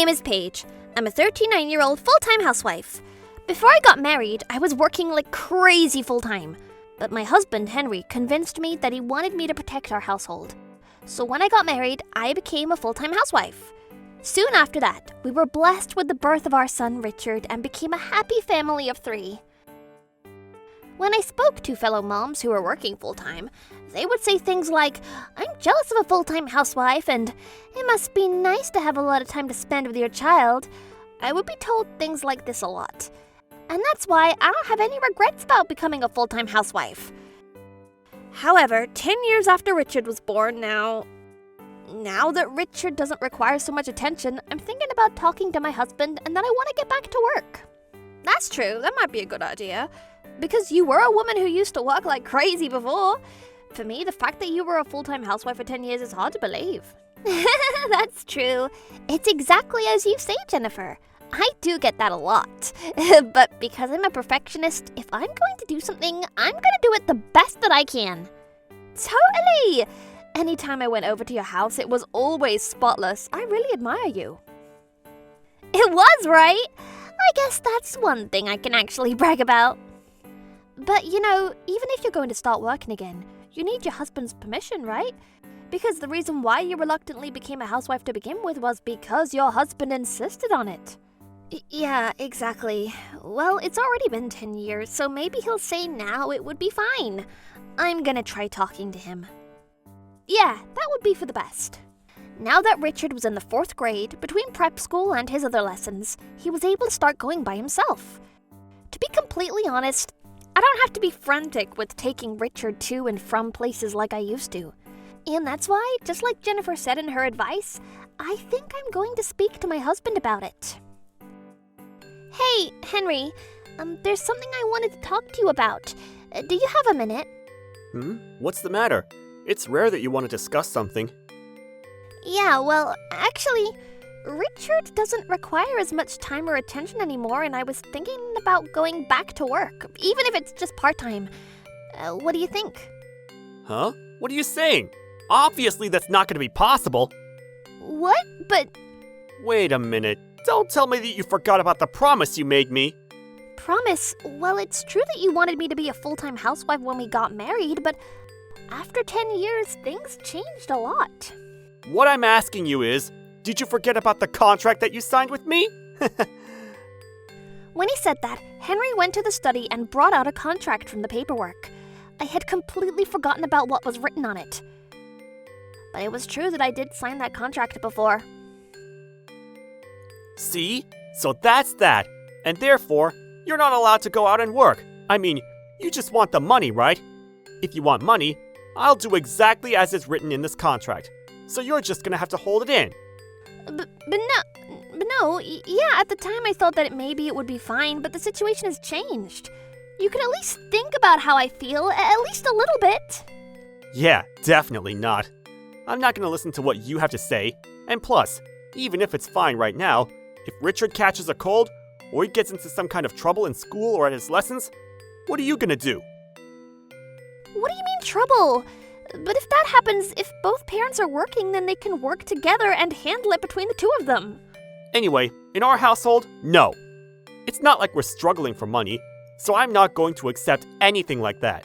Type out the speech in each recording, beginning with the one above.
name is Paige. I'm a 39-year-old full-time housewife. Before I got married, I was working like crazy full-time. But my husband, Henry, convinced me that he wanted me to protect our household. So when I got married, I became a full-time housewife. Soon after that, we were blessed with the birth of our son, Richard, and became a happy family of 3. When I spoke to fellow moms who were working full-time, they would say things like, "I'm jealous of a full-time housewife, and it must be nice to have a lot of time to spend with your child." I would be told things like this a lot. And that's why I don't have any regrets about becoming a full-time housewife. However, 10 years after Richard was born, now that Richard doesn't require so much attention, I'm thinking about talking to my husband and that I want to get back to work. That's true, that might be a good idea. Because you were a woman who used to work like crazy before. For me, the fact that you were a full-time housewife for 10 years is hard to believe. That's true. It's exactly as you say, Jennifer. I do get that a lot. But because I'm a perfectionist, if I'm going to do something, I'm going to do it the best that I can. Totally! Anytime I went over to your house, it was always spotless. I really admire you. It was, right? I guess that's one thing I can actually brag about. But, even if you're going to start working again, you need your husband's permission, right? Because the reason why you reluctantly became a housewife to begin with was because your husband insisted on it. Yeah, exactly. Well, it's already been 10 years, so maybe he'll say now it would be fine. I'm gonna try talking to him. Yeah, that would be for the best. Now that Richard was in the 4th grade, between prep school and his other lessons, he was able to start going by himself. To be completely honest, I don't have to be frantic with taking Richard to and from places like I used to. And that's why, just like Jennifer said in her advice, I think I'm going to speak to my husband about it. Hey, Henry, there's something I wanted to talk to you about. Do you have a minute? What's the matter? It's rare that you want to discuss something. Yeah, well, actually, Richard doesn't require as much time or attention anymore, and I was thinking about going back to work, even if it's just part-time. What do you think? Huh? What are you saying? Obviously that's not going to be possible. What? But... Wait a minute. Don't tell me that you forgot about the promise you made me. Promise? Well, it's true that you wanted me to be a full-time housewife when we got married, but after 10 years, things changed a lot. What I'm asking you is, did you forget about the contract that you signed with me? When he said that, Henry went to the study and brought out a contract from the paperwork. I had completely forgotten about what was written on it. But it was true that I did sign that contract before. See? So that's that. And therefore, you're not allowed to go out and work. I mean, you just want the money, right? If you want money, I'll do exactly as is written in this contract. So you're just gonna have to hold it in. But no, yeah, at the time I thought that maybe it would be fine, but the situation has changed. You can at least think about how I feel, at least a little bit. Yeah, definitely not. I'm not gonna listen to what you have to say. And plus, even if it's fine right now, if Richard catches a cold, or he gets into some kind of trouble in school or at his lessons, what are you gonna do? What do you mean trouble? But if that happens, if both parents are working, then they can work together and handle it between the two of them. Anyway, in our household, no. It's not like we're struggling for money, so I'm not going to accept anything like that.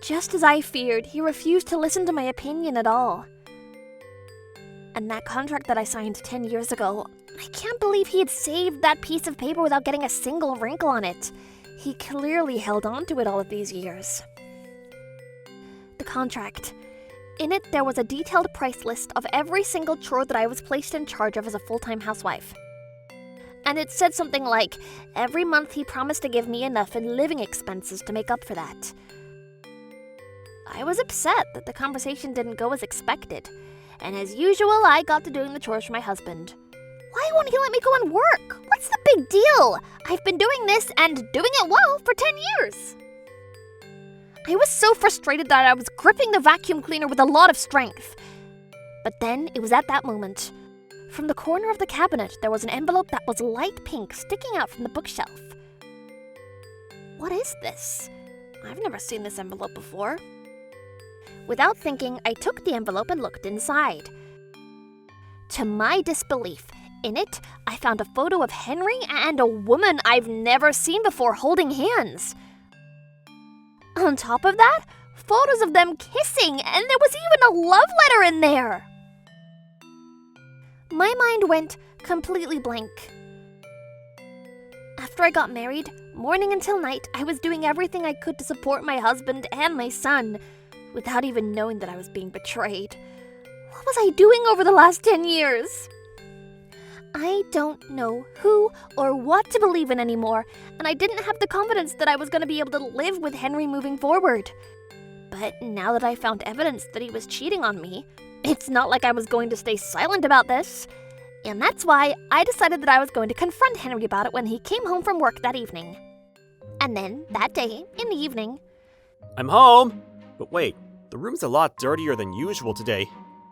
Just as I feared, he refused to listen to my opinion at all. And that contract that I signed 10 years ago, I can't believe he had saved that piece of paper without getting a single wrinkle on it. He clearly held on to it all of these years. The contract. In it, there was a detailed price list of every single chore that I was placed in charge of as a full-time housewife. And it said something like, every month he promised to give me enough in living expenses to make up for that. I was upset that the conversation didn't go as expected, and as usual, I got to doing the chores for my husband. Why won't he let me go and work? What's the big deal? I've been doing this and doing it well for 10 years. I was so frustrated that I was gripping the vacuum cleaner with a lot of strength. But then it was at that moment. From the corner of the cabinet, there was an envelope that was light pink sticking out from the bookshelf. What is this? I've never seen this envelope before. Without thinking, I took the envelope and looked inside. To my disbelief, In it, I found a photo of Henry and a woman I've never seen before holding hands. On top of that, photos of them kissing, and there was even a love letter in there. My mind went completely blank. After I got married, morning until night, I was doing everything I could to support my husband and my son, without even knowing that I was being betrayed. What was I doing over the last 10 years? I don't know who or what to believe in anymore, and I didn't have the confidence that I was going to be able to live with Henry moving forward. But now that I found evidence that he was cheating on me, it's not like I was going to stay silent about this. And that's why I decided that I was going to confront Henry about it when he came home from work that evening. And then, that day, in the evening... I'm home! But wait, the room's a lot dirtier than usual today.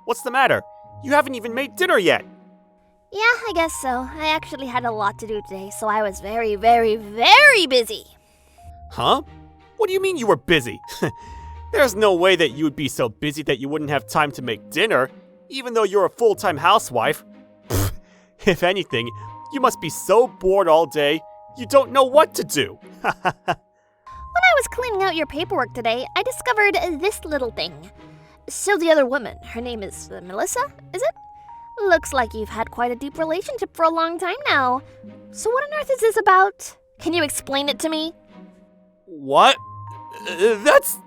What's the matter? You haven't even made dinner yet! Yeah, I guess so. I actually had a lot to do today, so I was very, very, very busy. Huh? What do you mean you were busy? There's no way that you would be so busy that you wouldn't have time to make dinner, even though you're a full-time housewife. Pfft, if anything, you must be so bored all day, you don't know what to do. When I was cleaning out your paperwork today, I discovered this little thing. So the other woman, her name is Melissa, is it? Looks like you've had quite a deep relationship for a long time now. So what on earth is this about? Can you explain it to me? What? That's...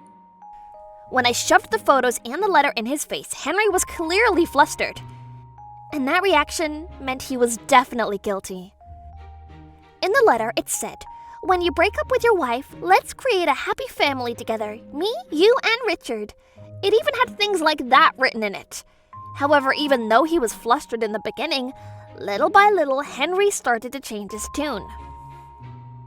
When I shoved the photos and the letter in his face, Henry was clearly flustered. And that reaction meant he was definitely guilty. In the letter, it said, "When you break up with your wife, let's create a happy family together. Me, you, and Richard." It even had things like that written in it. However, even though he was flustered in the beginning, little by little, Henry started to change his tune.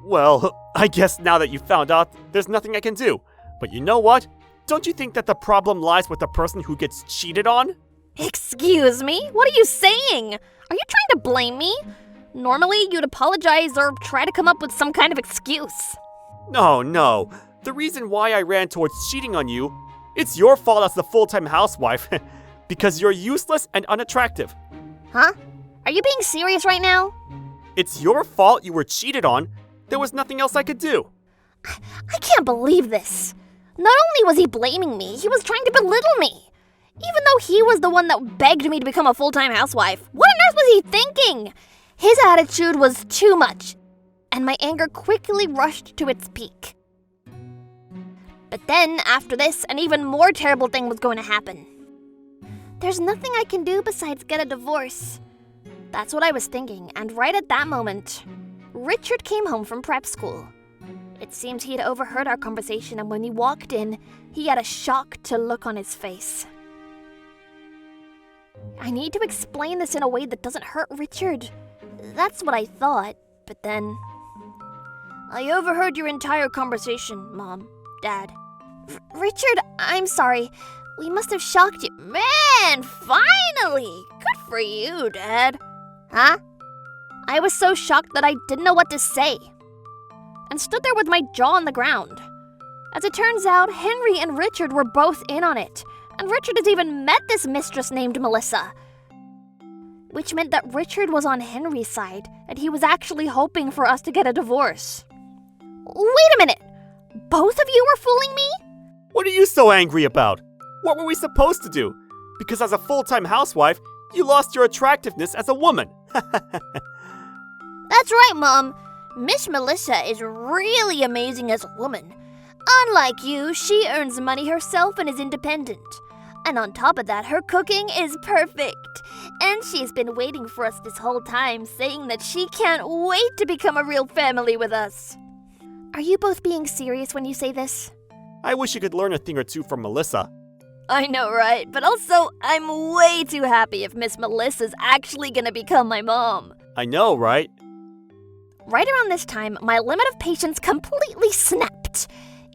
Well, I guess now that you found out, there's nothing I can do. But you know what? Don't you think that the problem lies with the person who gets cheated on? Excuse me? What are you saying? Are you trying to blame me? Normally, you'd apologize or try to come up with some kind of excuse. No. The reason why I ran towards cheating on you, it's your fault as the full-time housewife. Because you're useless and unattractive. Huh? Are you being serious right now? It's your fault you were cheated on. There was nothing else I could do. I can't believe this. Not only was he blaming me, he was trying to belittle me. Even though he was the one that begged me to become a full-time housewife. What on earth was he thinking? His attitude was too much, and my anger quickly rushed to its peak. But then, after this, an even more terrible thing was going to happen. There's nothing I can do besides get a divorce. That's what I was thinking, and right at that moment, Richard came home from prep school. It seemed he had overheard our conversation, and when he walked in, he had a shocked look on his face. I need to explain this in a way that doesn't hurt Richard. That's what I thought, but then... I overheard your entire conversation, Mom, Dad. Richard, I'm sorry. We must have shocked you. Man, finally! Good for you, Dad. Huh? I was so shocked that I didn't know what to say, and stood there with my jaw on the ground. As it turns out, Henry and Richard were both in on it, and Richard has even met this mistress named Melissa. Which meant that Richard was on Henry's side, and he was actually hoping for us to get a divorce. Wait a minute! Both of you were fooling me? What are you so angry about? What were we supposed to do? Because as a full-time housewife, you lost your attractiveness as a woman. That's right, Mom. Miss Melissa is really amazing as a woman. Unlike you, she earns money herself and is independent. And on top of that, her cooking is perfect. And she's been waiting for us this whole time, saying that she can't wait to become a real family with us. Are you both being serious when you say this? I wish you could learn a thing or two from Melissa. I know, right? But also, I'm way too happy if Miss Melissa's actually gonna become my mom. I know, right? Right around this time, my limit of patience completely snapped.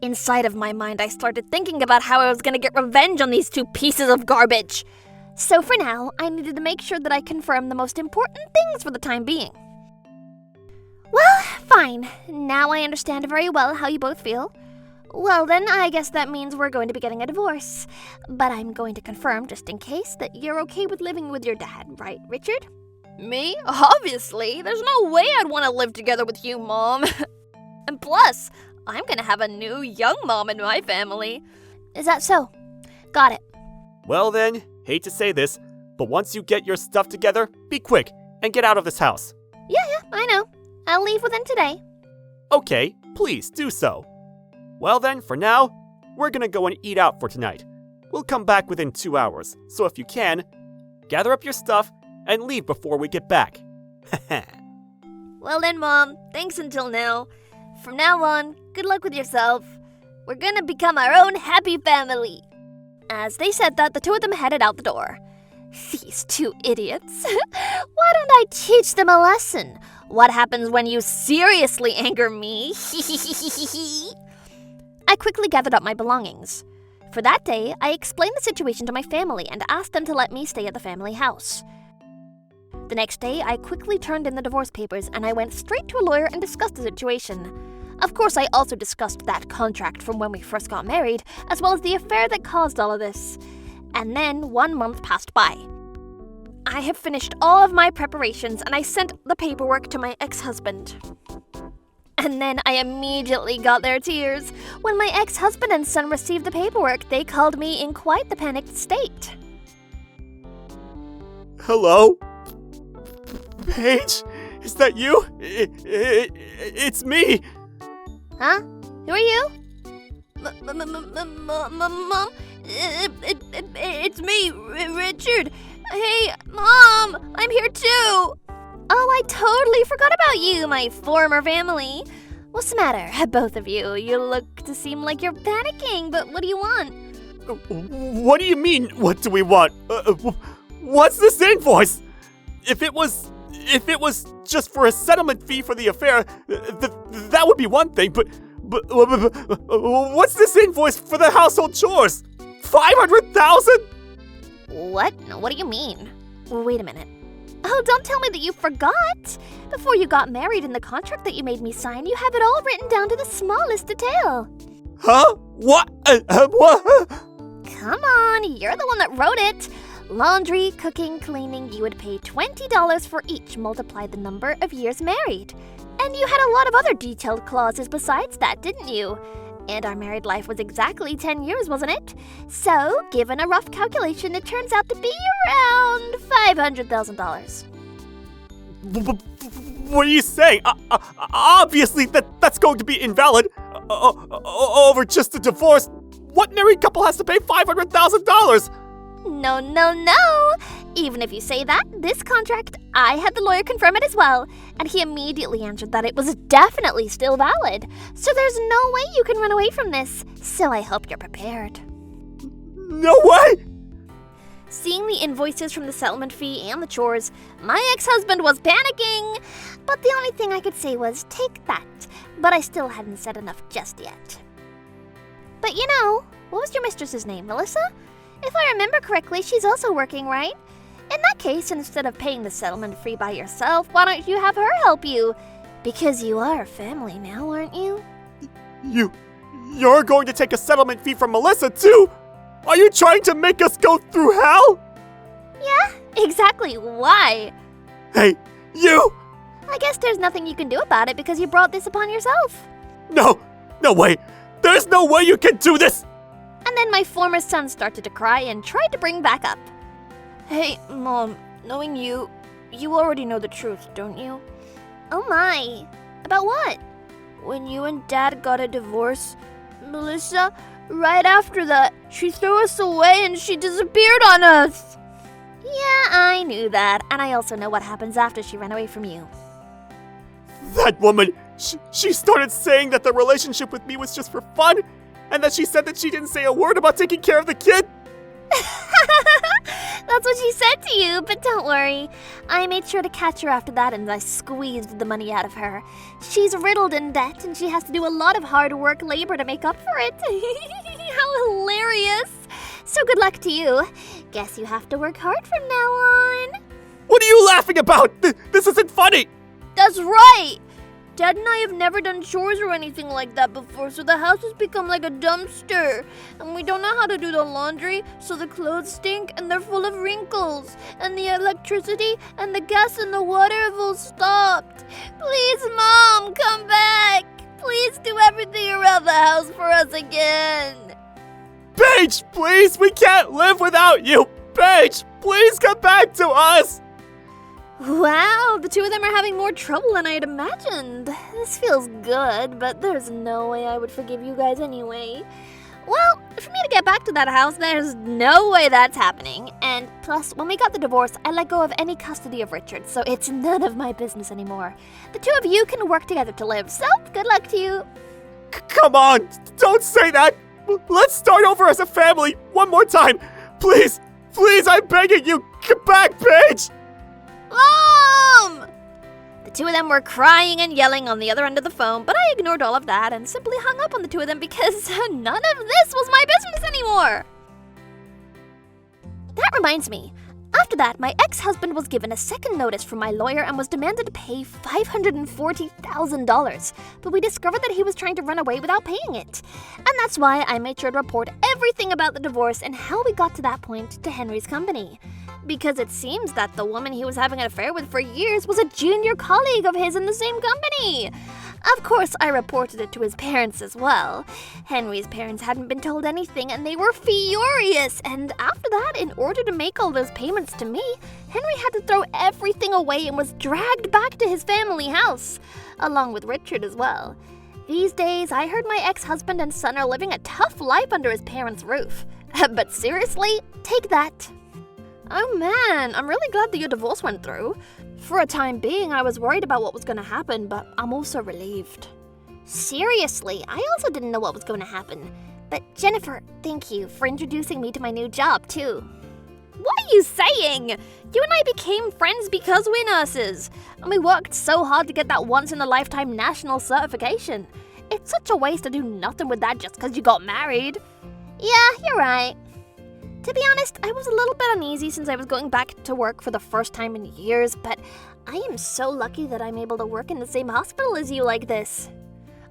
Inside of my mind, I started thinking about how I was gonna get revenge on these two pieces of garbage. So for now, I needed to make sure that I confirmed the most important things for the time being. Well, fine. Now I understand very well how you both feel. Well then, I guess that means we're going to be getting a divorce. But I'm going to confirm, just in case, that you're okay with living with your dad, right, Richard? Me? Obviously. There's no way I'd want to live together with you, Mom. And plus, I'm gonna have a new young mom in my family. Is that so? Got it. Well then, hate to say this, but once you get your stuff together, be quick and get out of this house. Yeah, I know. I'll leave within today. Okay, please do so. Well then, for now, we're gonna go and eat out for tonight. We'll come back within 2 hours, so if you can, gather up your stuff and leave before we get back. Well then, Mom, thanks until now. From now on, good luck with yourself. We're gonna become our own happy family. As they said that, the two of them headed out the door. These two idiots. Why don't I teach them a lesson? What happens when you seriously anger me? I quickly gathered up my belongings. For that day, I explained the situation to my family and asked them to let me stay at the family house. The next day, I quickly turned in the divorce papers and I went straight to a lawyer and discussed the situation. Of course, I also discussed that contract from when we first got married, as well as the affair that caused all of this. And then 1 month passed by. I have finished all of my preparations and I sent the paperwork to my ex-husband. And then I immediately got their tears. When my ex-husband and son received the paperwork, they called me in quite the panicked state. Hello? Paige? Is that you? It's me! Huh? Who are you? Mom? It's me, Richard. Hey, Mom, I'm here too. Oh, I totally forgot about you, my former family. What's the matter, both of you? You look to seem like you're panicking, but what do you want? What do you mean, what do we want? What's this invoice? If it was just for a settlement fee for the affair, that would be one thing, but what's this invoice for the household chores? 500,000? What? What do you mean? Wait a minute. Oh, don't tell me that you forgot! Before you got married, in the contract that you made me sign, you have it all written down to the smallest detail. Huh? What? What? Come on, you're the one that wrote it. Laundry, cooking, cleaning, you would pay $20 for each, multiply the number of years married. And you had a lot of other detailed clauses besides that, didn't you? And our married life was exactly 10 years, wasn't it? So, given a rough calculation, it turns out to be around $500,000. What are you saying? Obviously, that's going to be invalid. Over just a divorce. What married couple has to pay $500,000? No. Even if you say that, this contract, I had the lawyer confirm it as well, and he immediately answered that it was definitely still valid. So there's no way you can run away from this. So I hope you're prepared. No way! Seeing the invoices from the settlement fee and the chores, my ex-husband was panicking. But the only thing I could say was, take that. But I still hadn't said enough just yet. But you know, what was your mistress's name, Melissa? If I remember correctly, she's also working, right? In that case, instead of paying the settlement fee by yourself, why don't you have her help you? Because you are family now, aren't you? You're going to take a settlement fee from Melissa, too? Are you trying to make us go through hell? Yeah, exactly. Why? Hey, you! I guess there's nothing you can do about it because you brought this upon yourself. No way! There's no way you can do this! And then my former son started to cry and tried to bring back up. Hey, Mom, knowing you already know the truth, don't you? Oh my. About what? When you and Dad got a divorce, Melissa, right after that, she threw us away and she disappeared on us. Yeah, I knew that, and I also know what happens after she ran away from you. That woman, she started saying that the relationship with me was just for fun, and that she said that she didn't say a word about taking care of the kid. That's what she said to you, but don't worry. I made sure to catch her after that and I squeezed the money out of her. She's riddled in debt and she has to do a lot of hard work labor to make up for it. How hilarious. So good luck to you. Guess you have to work hard from now on. What are you laughing about? This isn't funny. That's right. Dad and I have never done chores or anything like that before, so the house has become like a dumpster. And we don't know how to do the laundry, so the clothes stink and they're full of wrinkles. And the electricity and the gas and the water have all stopped. Please, Mom, come back. Please do everything around the house for us again. Paige, please, we can't live without you! Paige, please come back to us! Wow, the two of them are having more trouble than I had imagined. This feels good, but there's no way I would forgive you guys anyway. Well, for me to get back to that house, there's no way that's happening. And plus, when we got the divorce, I let go of any custody of Richard, so it's none of my business anymore. The two of you can work together to live, so good luck to you. Come on, don't say that! Let's start over as a family one more time! Please, please, I'm begging you, get back, Paige! Mom! The two of them were crying and yelling on the other end of the phone, but I ignored all of that and simply hung up on the two of them because none of this was my business anymore. That reminds me. After that, my ex-husband was given a second notice from my lawyer and was demanded to pay $540,000, but we discovered that he was trying to run away without paying it. And that's why I made sure to report everything about the divorce and how we got to that point to Henry's company. Because it seems that the woman he was having an affair with for years was a junior colleague of his in the same company. Of course, I reported it to his parents as well. Henry's parents hadn't been told anything and they were furious. And after that, in order to make all those payments to me, Henry had to throw everything away and was dragged back to his family house, along with Richard as well. These days, I heard my ex-husband and son are living a tough life under his parents' roof. But seriously, take that. Oh man, I'm really glad that your divorce went through. For a time being, I was worried about what was going to happen, but I'm also relieved. Seriously, I also didn't know what was going to happen. But Jennifer, thank you for introducing me to my new job, too. What are you saying? You and I became friends because we're nurses, and we worked so hard to get that once-in-a-lifetime national certification. It's such a waste to do nothing with that just because you got married. Yeah, you're right. To be honest, I was a little bit uneasy since I was going back to work for the first time in years, but I am so lucky that I'm able to work in the same hospital as you like this.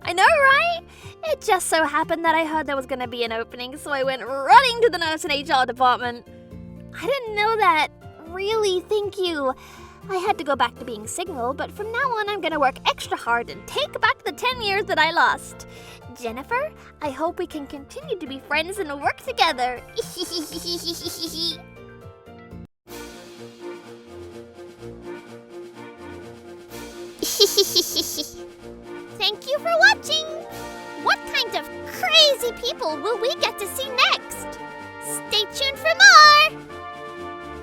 I know, right? It just so happened that I heard there was going to be an opening, so I went running to the nurse and HR department. I didn't know that. Really, thank you. I had to go back to being single, but from now on I'm going to work extra hard and take back the 10 years that I lost. Jennifer, I hope we can continue to be friends and work together. Thank you for watching! What kind of crazy people will we get to see next? Stay tuned for more!